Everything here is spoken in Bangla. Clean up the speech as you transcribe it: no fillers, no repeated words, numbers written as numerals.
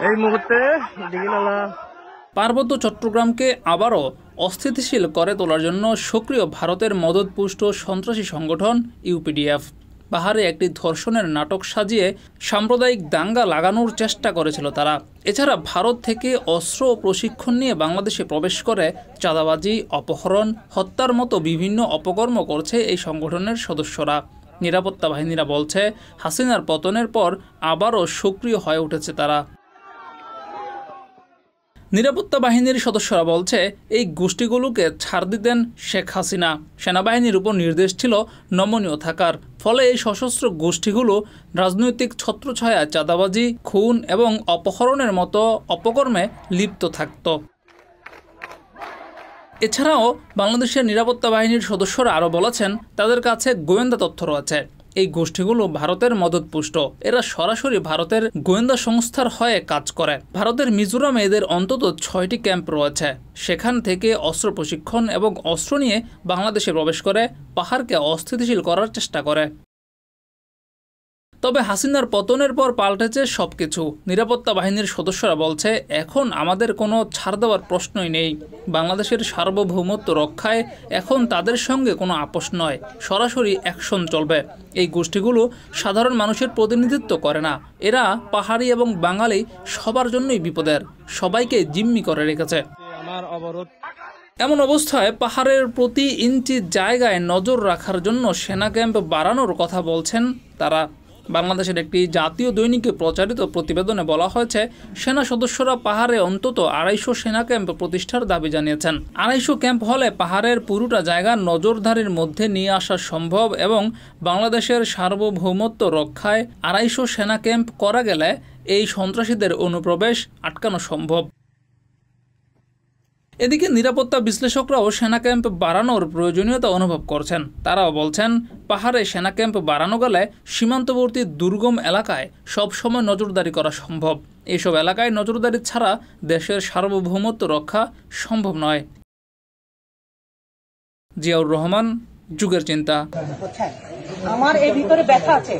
এই মুহূর্তে পার্বত্য চট্টগ্রামকে আবারও অস্থিতিশীল করে তোলার জন্য সক্রিয় ভারতের মদতপুষ্ট সন্ত্রাসী সংগঠন ইউপিডিএফ পাহাড়ে একটি ধর্ষণের নাটক সাজিয়ে সাম্প্রদায়িক দাঙ্গা লাগানোর চেষ্টা করেছিল তারা। এছাড়া ভারত থেকে অস্ত্র ও প্রশিক্ষণ নিয়ে বাংলাদেশে প্রবেশ করে চাঁদাবাজি, অপহরণ, হত্যার মতো বিভিন্ন অপকর্ম করছে এই সংগঠনের সদস্যরা। নিরাপত্তা বাহিনীরা বলছে, হাসিনার পতনের পর আবারও সক্রিয় হয়ে উঠেছে তারা। নিরাপত্তা বাহিনীর সদস্যরা বলছে, এই গোষ্ঠীগুলোকে ছাড় দিতেন শেখ হাসিনা। সেনাবাহিনীর উপর নির্দেশ ছিল নমনীয় থাকার। ফলে এই সশস্ত্র গোষ্ঠীগুলো রাজনৈতিক ছত্রছায়া, চাঁদাবাজি, খুন এবং অপহরণের মতো অপকর্মে লিপ্ত থাকত। এছাড়াও বাংলাদেশের নিরাপত্তা বাহিনীর সদস্যরা আরও বলেছেন, তাদের কাছে গোয়েন্দা তথ্য রয়েছে এই গোষ্ঠীগুলো ভারতের মদতপুষ্ট। এরা সরাসরি ভারতের গোয়েন্দা সংস্থার হয়ে কাজ করে। ভারতের মিজোরামে এদের অন্তত 6টি ক্যাম্প রয়েছে। সেখান থেকে অস্ত্র প্রশিক্ষণ এবং অস্ত্র নিয়ে বাংলাদেশে প্রবেশ করে পাহাড়কে অস্থিতিশীল করার চেষ্টা করে। তবে হাসিনার পতনের পর পাল্টেছে সবকিছু। নিরাপত্তা বাহিনীর সদস্যরা বলছে, এখন আমাদের কোনো ছাড় দেওয়ার প্রশ্নই নেই। বাংলাদেশের সার্বভৌমত্ব রক্ষায় এখন তাদের সঙ্গে কোনো আপোষ নয়, সরাসরি অ্যাকশন চলবে। এই গোষ্ঠীগুলো সাধারণ মানুষের প্রতিনিধিত্ব করে না। এরা পাহাড়ি এবং বাঙালি সবার জন্যই বিপদের, সবাইকে জিম্মি করে রেখেছে। এমন অবস্থায় পাহাড়ের প্রতি ইঞ্চি জায়গায় নজর রাখার জন্য সেনা ক্যাম্প বাড়ানোর কথা বলছেন তারা। বাংলাদেশের একটি জাতীয় দৈনিকে প্রচারিত প্রতিবেদনে বলা হয়েছে, সেনা সদস্যরা পাহাড়ে অন্তত 250 সেনা ক্যাম্প প্রতিষ্ঠার দাবি জানিয়েছেন। 250 ক্যাম্প হলে পাহাড়ের পুরোটা জায়গা নজরদারির মধ্যে নিয়ে আসা সম্ভব এবং বাংলাদেশের সার্বভৌমত্ব রক্ষায় 250 সেনা ক্যাম্প করা গেলে এই সন্ত্রাসীদের অনুপ্রবেশ আটকানো সম্ভব। এদিকে নিরাপত্তা বিশ্লেষকরাও সেনা ক্যাম্প বাড়ানোর প্রয়োজনীয়তা অনুভব করছেন। তারাও বলছেন, পাহাড়ে সেনা ক্যাম্প বাড়ানো গেলে সীমান্তবর্তী দুর্গম এলাকায় সবসময় নজরদারি করা সম্ভব। এইসব এলাকায় নজরদারি ছাড়া দেশের সার্বভৌমত্ব রক্ষা সম্ভব নয়। জিয়াউর রহমান, যুগের চিন্তা। আমার এই ভিতরে ব্যথা আছে।